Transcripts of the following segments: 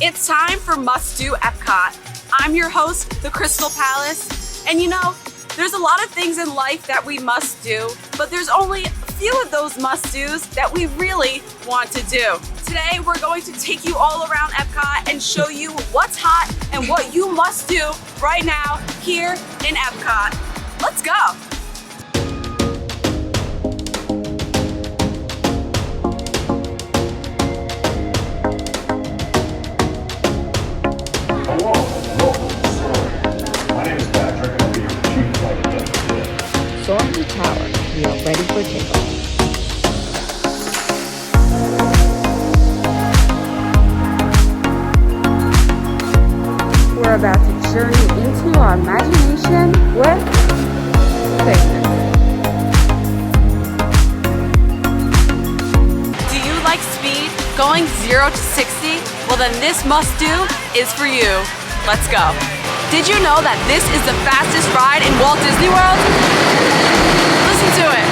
It's time for Must Do Epcot. I'm your host, the Krystal Palace, and you know, there's a lot of things in life that we must do, but there's only a few of those must-dos that we really want to do. Today, we're going to take you all around Epcot and show you what's hot and what you must do right now here in Epcot. Let's go. Soarin Tower, we are ready for takeoff. We're about to journey into our imagination with faith. Do you like speed? Going 0 to 60? Well then this must-do is for you. Let's go. Did you know that this is the fastest ride in Walt Disney World? Listen to it.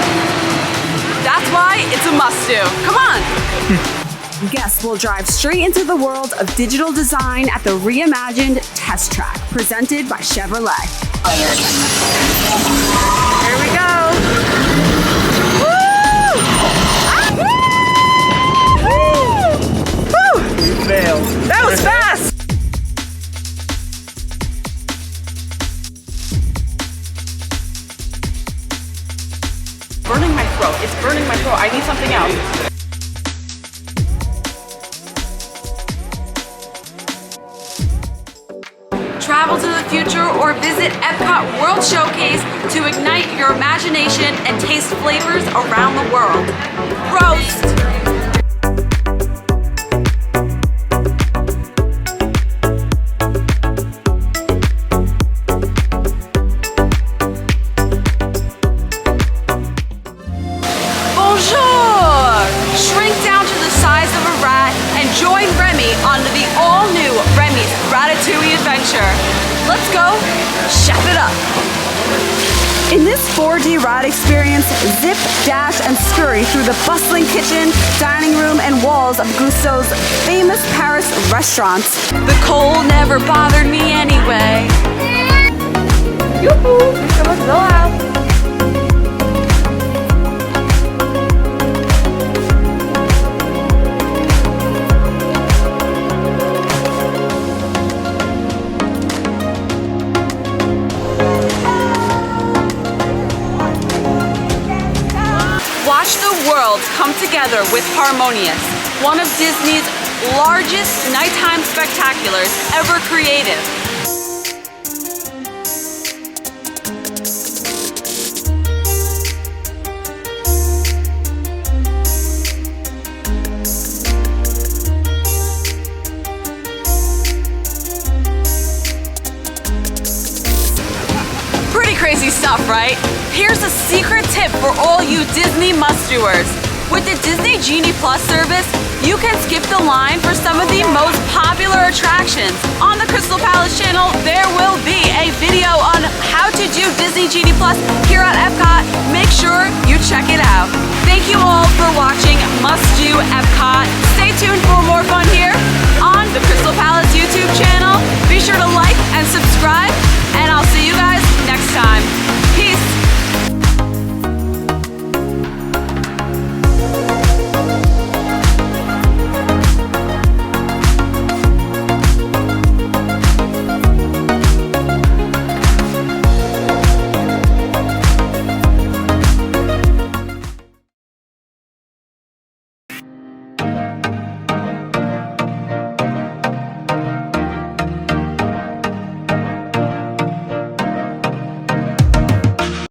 That's why it's a must-do. Come on. Guests will drive straight into the world of digital design at the reimagined Test Track, presented by Chevrolet. Here we go. Woo! Ah! Woo! You failed. That was fast. Burning my throat. It's burning my throat. I need something else. Travel to the future or visit Epcot World Showcase to ignite your imagination and taste flavors around the world. Roast! Shrink down to the size of a rat and join Remy on the all-new Remy's Ratatouille adventure. Let's go chef it up. In this 4D ride experience, zip, dash, and scurry through the bustling kitchen, dining room, and walls of Gusteau's famous Paris restaurants. The cold never bothered me anyway. Yoo-hoo! Come on, go out. Watch the world come together with Harmonious, one of Disney's largest nighttime spectaculars ever created. Pretty crazy stuff, right? Here's a secret tip for all you Disney must-doers. With the Disney Genie Plus service, you can skip the line for some of the most popular attractions. On the Krystal Palace channel, there will be a video on how to do Disney Genie Plus here at Epcot. Make sure you check it out. Thank you all for watching Must Do Epcot.